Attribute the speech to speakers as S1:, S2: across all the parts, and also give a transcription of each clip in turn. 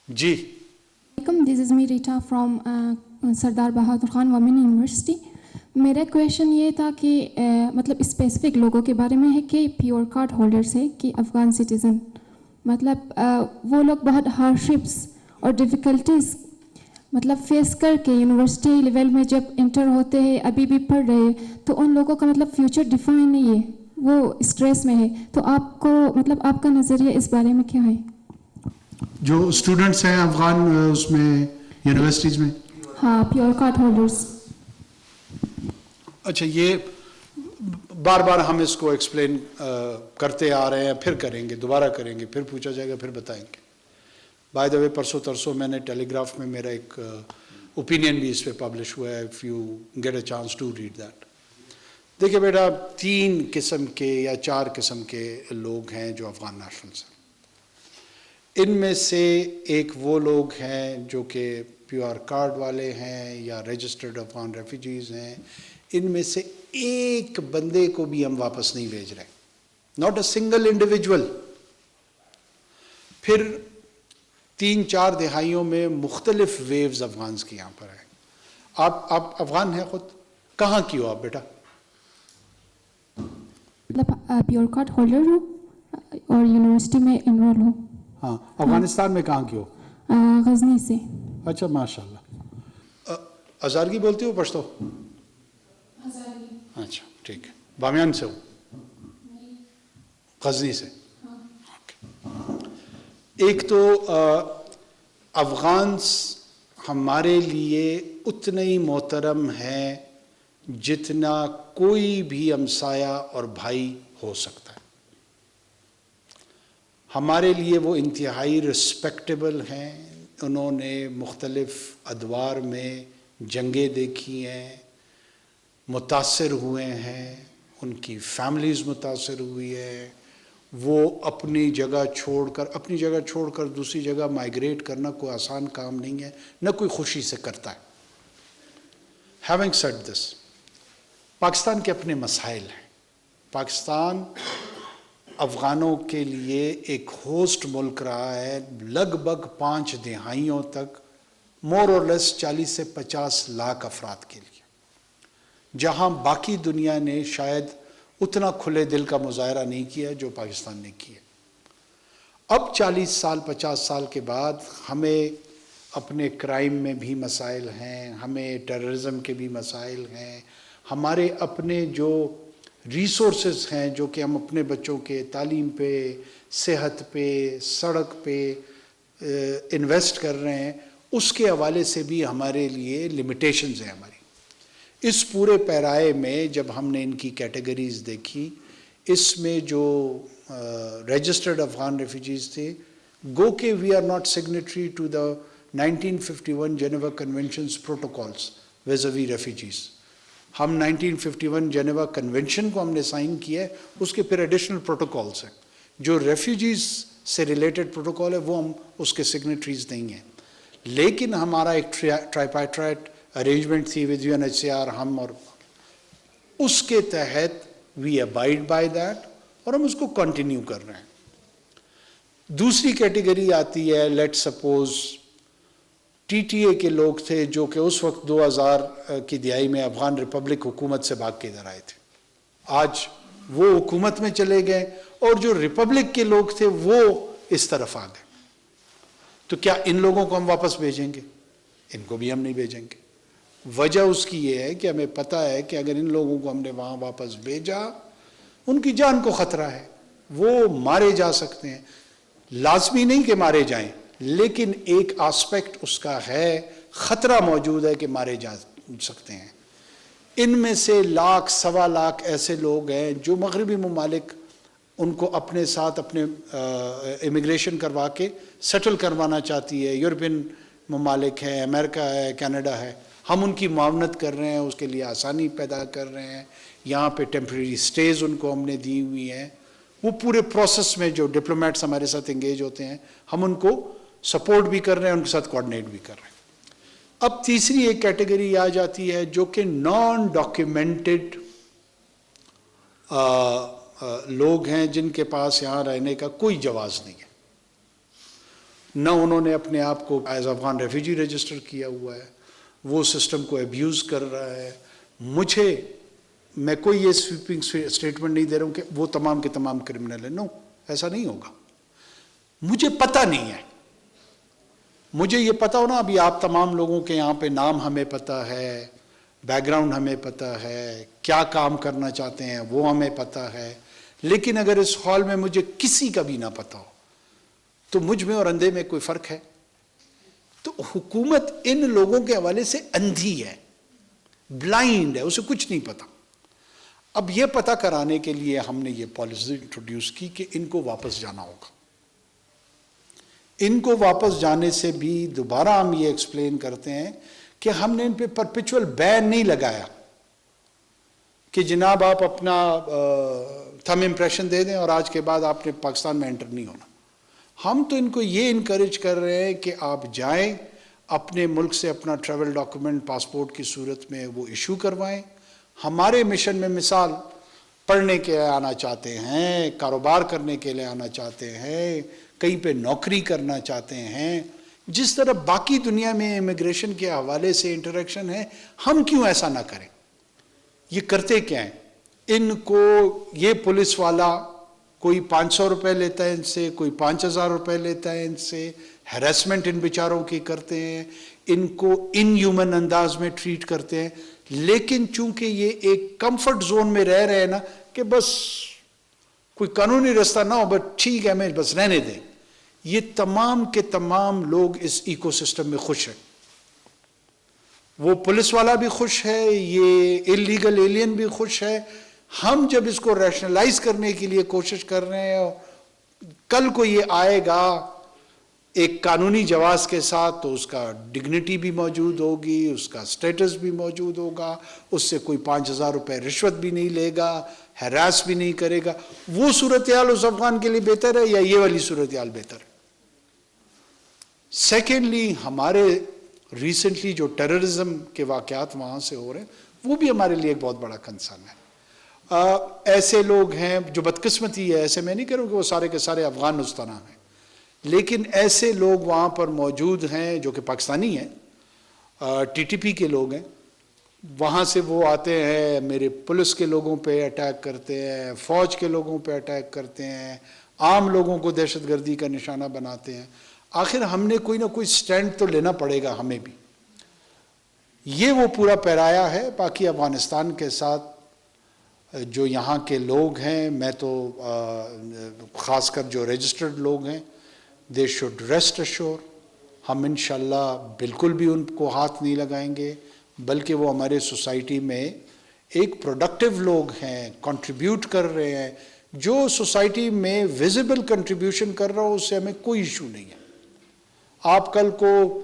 S1: G
S2: This is me Rita from Sardar Bahadur Khan women university. میرا question یہ تھا کہ مطلب اسپیسیفک لوگوں کے بارے میں ہے کہ پیور کارڈ ہولڈرس ہے کہ افغان سٹیزن، مطلب وہ لوگ بہت ہارڈشپس اور ڈیفیکلٹیز مطلب فیس کر کے یونیورسٹی لیول میں جب انٹر ہوتے ہیں، ابھی بھی پڑھ رہے ہیں، تو ان لوگوں کا مطلب فیوچر ڈیفائن نہیں ہے، وہ اسٹریس میں ہے. تو آپ کو مطلب آپ کا نظریہ اس بارے میں کیا ہے؟
S1: جو اسٹوڈنٹس ہیں افغان اس میں یونیورسٹیز میں،
S2: ہاں پیور کارڈ ہولڈرس.
S1: اچھا یہ بار بار ہم اس کو ایکسپلین کرتے آ رہے ہیں، پھر کریں گے، دوبارہ کریں گے، پھر پوچھا جائے گا، پھر بتائیں گے. بائی دا وے پرسوں ترسوں میں نے ٹیلی گراف میں میرا ایک اوپینین بھی اس پہ پبلش ہوا ہے، if you get a chance to read that. دیکھیے بیٹا، 3 قسم کے یا 4 قسم کے لوگ ہیں جو افغان نیشنلز ہیں. ان میں سے ایک وہ لوگ ہیں جو کہ پیور کارڈ والے ہیں یا رجسٹرڈ افغان ریفیوجیز ہیں. ان میں سے ایک بندے کو بھی ہم واپس نہیں بھیج رہے، ناٹ اے سنگل انڈیویجول. پھر 3-4 دہائیوں میں مختلف ویوز افغانز کی یہاں پر ہیں. آپ افغان ہیں خود؟ کہاں کی ہو آپ بیٹا؟
S2: مطلب پیور کارڈ ہولڈر ہوں اور یونیورسٹی میں انرول ہوں.
S1: ہاں، افغانستان میں کہاں کی ہو؟
S2: غزنی سے.
S1: اچھا ماشاء اللہ. ہزارگی بولتی ہو پشتو؟ اچھا ٹھیک ہے. بامیان سے ہو؟ غزنی سے. ایک تو افغانس ہمارے لیے اتنے ہی محترم ہیں جتنا کوئی بھی ہمسایہ اور بھائی ہو سکتا ہے. ہمارے لیے وہ انتہائی رسپیکٹیبل ہیں. انہوں نے مختلف ادوار میں جنگیں دیکھی ہیں، متاثر ہوئے ہیں، ان کی فیملیز متاثر ہوئی ہے. وہ اپنی جگہ چھوڑ کر دوسری جگہ مائیگریٹ کرنا کوئی آسان کام نہیں ہے، نہ کوئی خوشی سے کرتا ہے. ہیونگ سیڈ دس، پاکستان کے اپنے مسائل ہیں. پاکستان افغانوں کے لیے ایک ہوسٹ ملک رہا ہے لگ بھگ 5 دہائیوں تک، مور اور لیس 40 سے 50 لاکھ افراد کے لیے، جہاں باقی دنیا نے شاید اتنا کھلے دل کا مظاہرہ نہیں کیا جو پاکستان نے کیا. اب 40 سال 50 سال کے بعد ہمیں اپنے کرائم میں بھی مسائل ہیں، ہمیں ٹیررزم کے بھی مسائل ہیں، ہمارے اپنے جو ریسورسز ہیں جو کہ ہم اپنے بچوں کے تعلیم پہ، صحت پہ، سڑک پہ انویسٹ کر رہے ہیں، اس کے حوالے سے بھی ہمارے لیے لمیٹیشنز ہیں ہماری. اس پورے پیرائے میں جب ہم نے ان کی کیٹیگریز دیکھی، اس میں جو رجسٹرڈ افغان ریفیوجیز تھے، گو کہ we are not signatory to the 1951 Geneva conventions protocols vis-a-vis refugees. ہم 1951 جنیوا کنونشن کو ہم نے سائن کیا ہے، اس کے پھر ایڈیشنل پروٹوکالز ہیں. جو ریفیوجیز سے ریلیٹڈ پروٹوکال ہے وہ ہم اس کے سگنیٹریز نہیں ہیں. لیکن ہمارا ایک ٹرائپیٹرائٹ ارینجمنٹ تھی ود UNHCR، ہم اور اس کے تحت وی ابائڈ بائی دیٹ اور ہم اس کو کنٹینیو کر رہے ہیں. دوسری کیٹیگری آتی ہے، لیٹ سپوز TTA کے لوگ تھے جو کہ اس وقت 2000 کی دہائی میں افغان ریپبلک حکومت سے بھاگ کے ادھر آئے تھے. آج وہ حکومت میں چلے گئے اور جو ریپبلک کے لوگ تھے وہ اس طرف آ گئے. تو کیا ان لوگوں کو ہم واپس بھیجیں گے؟ ان کو بھی ہم نہیں بھیجیں گے. وجہ اس کی یہ ہے کہ ہمیں پتہ ہے کہ اگر ان لوگوں کو ہم نے وہاں واپس بھیجا، ان کی جان کو خطرہ ہے، وہ مارے جا سکتے ہیں. لازمی نہیں کہ مارے جائیں، لیکن ایک آسپیکٹ اس کا ہے، خطرہ موجود ہے کہ مارے جا سکتے ہیں. ان میں سے 1 سوا لاکھ ایسے لوگ ہیں جو مغربی ممالک ان کو اپنے ساتھ اپنے امیگریشن کروا کے سیٹل کروانا چاہتی ہے. یورپین ممالک ہیں، امریکہ ہے، کینیڈا ہے. ہم ان کی معاونت کر رہے ہیں، اس کے لیے آسانی پیدا کر رہے ہیں. یہاں پہ ٹیمپریری سٹیز ان کو ہم نے دی ہوئی ہیں. وہ پورے پروسیس میں جو ڈپلومیٹس ہمارے ساتھ انگیج ہوتے ہیں، ہم ان کو سپورٹ بھی کر رہے ہیں، ان کے ساتھ کوآرڈینیٹ بھی کر رہے ہیں. اب تیسری ایک کیٹیگری آ جاتی ہے جو کہ نان ڈاکیومنٹڈ لوگ ہیں، جن کے پاس یہاں رہنے کا کوئی جواز نہیں ہے. نہ انہوں نے اپنے آپ کو ایز افغان ریفیوجی رجسٹر کیا ہوا ہے، وہ سسٹم کو ابیوز کر رہا ہے. میں کوئی یہ سویپنگ اسٹیٹمنٹ نہیں دے رہا ہوں کہ وہ تمام کے تمام کرمنل ہیں، نو، ایسا نہیں ہوگا. مجھے پتہ نہیں ہے. مجھے یہ پتہ ہونا، ابھی آپ تمام لوگوں کے یہاں پہ نام ہمیں پتہ ہے، بیک گراؤنڈ ہمیں پتہ ہے، کیا کام کرنا چاہتے ہیں وہ ہمیں پتہ ہے، لیکن اگر اس ہال میں مجھے کسی کا بھی نہ پتہ ہو تو مجھ میں اور اندھے میں کوئی فرق ہے؟ تو حکومت ان لوگوں کے حوالے سے اندھی ہے، بلائنڈ ہے، اسے کچھ نہیں پتہ. اب یہ پتہ کرانے کے لیے ہم نے یہ پالیسی انٹروڈیوس کی کہ ان کو واپس جانا ہوگا. ان کو واپس جانے سے بھی دوبارہ ہم یہ ایکسپلین کرتے ہیں کہ ہم نے ان پہ پرپیچول بین نہیں لگایا کہ جناب آپ اپنا تھم امپریشن دے دیں اور آج کے بعد آپ نے پاکستان میں انٹر نہیں ہونا. ہم تو ان کو یہ انکریج کر رہے ہیں کہ آپ جائیں، اپنے ملک سے اپنا ٹریول ڈاکومنٹ پاسپورٹ کی صورت میں وہ ایشو کروائیں. ہمارے مشن میں مثال پڑھنے کے لیے آنا چاہتے ہیں، کاروبار کرنے کے لیے آنا چاہتے ہیں، کہیں پہ نوکری کرنا چاہتے ہیں، جس طرح باقی دنیا میں امیگریشن کے حوالے سے انٹریکشن ہے، ہم کیوں ایسا نہ کریں؟ یہ کرتے کیا ہیں؟ ان کو یہ پولیس والا کوئی 500 روپے لیتا ہے ان سے، کوئی 5000 روپے لیتا ہے ان سے، ہیراسمنٹ ان بیچاروں کی کرتے ہیں، ان کو ان ہیومن انداز میں ٹریٹ کرتے ہیں. لیکن چونکہ یہ ایک کمفرٹ زون میں رہ رہے ہیں نا کہ بس کوئی قانونی رستہ نہ ہو، بس ٹھیک ہے ہمیں بس رہنے دیں، یہ تمام کے تمام لوگ اس ایکو سسٹم میں خوش ہیں. وہ پولیس والا بھی خوش ہے، یہ اللیگل ایلین بھی خوش ہے. ہم جب اس کو ریشنلائز کرنے کے لیے کوشش کر رہے ہیں، کل کو یہ آئے گا ایک قانونی جواز کے ساتھ تو اس کا ڈگنیٹی بھی موجود ہوگی، اس کا سٹیٹس بھی موجود ہوگا، اس سے کوئی 5000 روپے رشوت بھی نہیں لے گا، ہراس بھی نہیں کرے گا. وہ صورتحال اس افغان کے لیے بہتر ہے یا یہ والی صورتحال بہتر ہے؟ سیکنڈلی، ہمارے ریسنٹلی جو ٹیررزم کے واقعات وہاں سے ہو رہے ہیں وہ بھی ہمارے لیے ایک بہت بڑا کنسرن ہے. ایسے لوگ ہیں جو بدقسمتی ہے، ایسے میں نہیں کروں کہ وہ سارے کے سارے افغان اس طرح ہیں، لیکن ایسے لوگ وہاں پر موجود ہیں جو کہ پاکستانی ہیں، ٹی ٹی پی کے لوگ ہیں. وہاں سے وہ آتے ہیں، میرے پولیس کے لوگوں پہ اٹیک کرتے ہیں، فوج کے لوگوں پہ اٹیک کرتے ہیں، عام لوگوں کو دہشت گردی کا نشانہ بناتے ہیں. آخر ہم نے کوئی نہ کوئی سٹینڈ تو لینا پڑے گا ہمیں بھی. یہ وہ پورا پیرایا ہے. باقی افغانستان کے ساتھ جو یہاں کے لوگ ہیں، میں تو خاص کر جو رجسٹرڈ لوگ ہیں، دے شوڈ ریسٹ اشور، ہم انشاءاللہ بالکل بھی ان کو ہاتھ نہیں لگائیں گے، بلکہ وہ ہمارے سوسائٹی میں ایک پروڈکٹیو لوگ ہیں، کنٹریبیوٹ کر رہے ہیں. جو سوسائٹی میں ویزیبل کنٹریبیوشن کر رہا ہو اس سے ہمیں کوئی ایشو نہیں ہے. آپ کل کو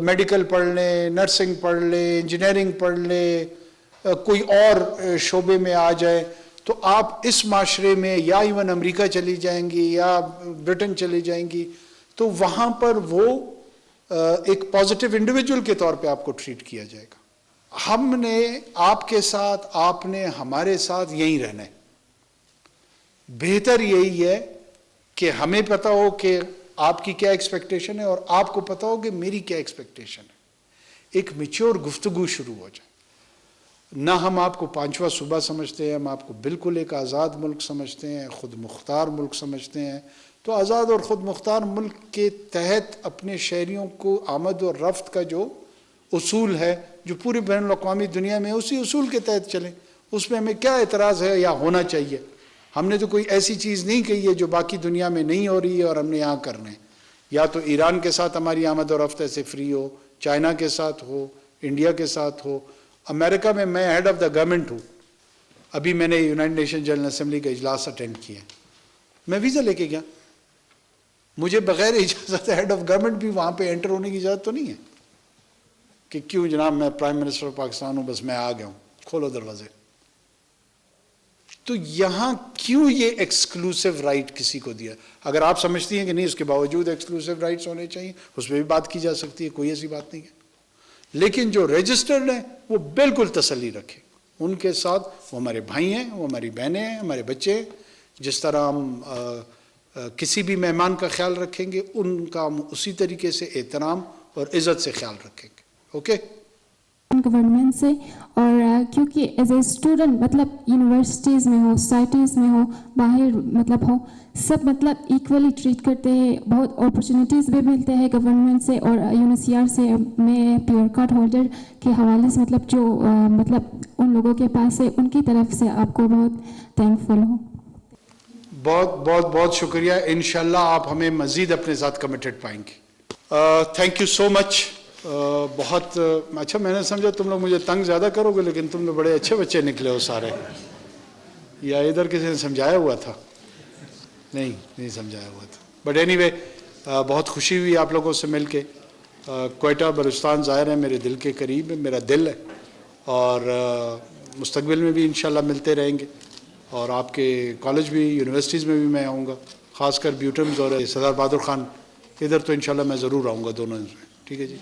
S1: میڈیکل پڑھ لیں، نرسنگ پڑھ لیں، انجینئرنگ پڑھ لیں، کوئی اور شعبے میں آ جائے تو آپ اس معاشرے میں یا ایون امریکہ چلی جائیں گی یا برٹن چلی جائیں گی تو وہاں پر وہ ایک پازیٹیو انڈیویجول کے طور پہ آپ کو ٹریٹ کیا جائے گا. ہم نے آپ کے ساتھ، آپ نے ہمارے ساتھ یہی رہنا ہے. بہتر یہی ہے کہ ہمیں پتہ ہو کہ آپ کی کیا ایکسپیکٹیشن ہے اور آپ کو پتہ ہو کہ میری کیا ایکسپیکٹیشن ہے. ایک میچور گفتگو شروع ہو جائے. نہ ہم آپ کو پانچواں صوبہ سمجھتے ہیں، ہم آپ کو بالکل ایک آزاد ملک سمجھتے ہیں، خود مختار ملک سمجھتے ہیں. تو آزاد اور خود مختار ملک کے تحت اپنے شہریوں کو آمد و رفت کا جو اصول ہے جو پوری بین الاقوامی دنیا میں، اسی اصول کے تحت چلیں. اس میں ہمیں کیا اعتراض ہے یا ہونا چاہیے؟ ہم نے تو کوئی ایسی چیز نہیں کہی ہے جو باقی دنیا میں نہیں ہو رہی ہے اور ہم نے یہاں کرنا ہے. یا تو ایران کے ساتھ ہماری آمد و رفت ایسے فری ہو، چائنا کے ساتھ ہو، انڈیا کے ساتھ ہو. امریکہ میں ہیڈ آف دا گورنمنٹ ہوں. ابھی میں نے یونائٹڈ نیشن جنرل اسمبلی کا اجلاس اٹینڈ کیا. میں ویزا لے کے گیا. مجھے بغیر اجازت ہیڈ آف گورنمنٹ بھی وہاں پہ انٹر ہونے کی اجازت تو نہیں ہے کہ کیوں جناب میں پرائم منسٹر پاکستان ہوں بس میں آ گیا ہوں، کھولو دروازے. تو یہاں کیوں یہ ایکسکلوسیو رائٹ کسی کو دیا؟ اگر آپ سمجھتی ہیں کہ نہیں اس کے باوجود ایکسکلوسیو رائٹس ہونے چاہیے، اس میں بھی بات کی جا سکتی ہے، کوئی ایسی بات نہیں ہے. لیکن جو رجسٹرڈ ہیں وہ بالکل تسلی رکھیں. ان کے ساتھ وہ ہمارے بھائی ہیں، وہ ہماری بہنیں ہیں، ہمارے بچے ہیں. جس طرح ہم کسی بھی مہمان کا خیال رکھیں گے ان کا ہم اسی طریقے سے احترام اور عزت سے خیال رکھیں گے. اوکے.
S2: گورنمنٹ سے. اور کیونکہ ایز اے اسٹوڈنٹ مطلب یونیورسٹیز میں ہو, سوسائٹیز میں ہو, باہر مطلب ہو, سب مطلب ایکولی ٹریٹ کرتے ہیں, بہت اپرچونیٹیز بھی ملتے ہیں گورنمنٹ سے اور UNHCR سے. میں پیور کارڈ ہولڈر کے حوالے سے مطلب جو مطلب ان لوگوں کے پاس ہے ان کی طرف سے آپ کو بہت تھینک فل ہوں.
S1: بہت بہت بہت شکریہ. انشاءاللہ آپ ہمیں مزید اپنے ساتھ کمیٹڈ پائیں گے. تھینک یو سو مچ. بہت اچھا, میں نے سمجھا تم لوگ مجھے تنگ زیادہ کرو گے, لیکن تم لوگ بڑے اچھے بچے نکلے ہو سارے. یا ادھر کسی نے سمجھایا ہوا تھا؟ نہیں سمجھایا ہوا تھا. بٹ اینی وے بہت خوشی ہوئی آپ لوگوں سے مل کے. کوئٹہ بلوچستان ظاہر ہے میرے دل کے قریب ہے, میرا دل ہے, اور مستقبل میں بھی انشاءاللہ ملتے رہیں گے. اور آپ کے کالج بھی, یونیورسٹیز میں بھی میں آؤں گا, خاص کر بیوٹمز اور سردار بہادر خان, ادھر تو انشاءاللہ میں ضرور آؤں گا دونوں میں. ٹھیک ہے جی.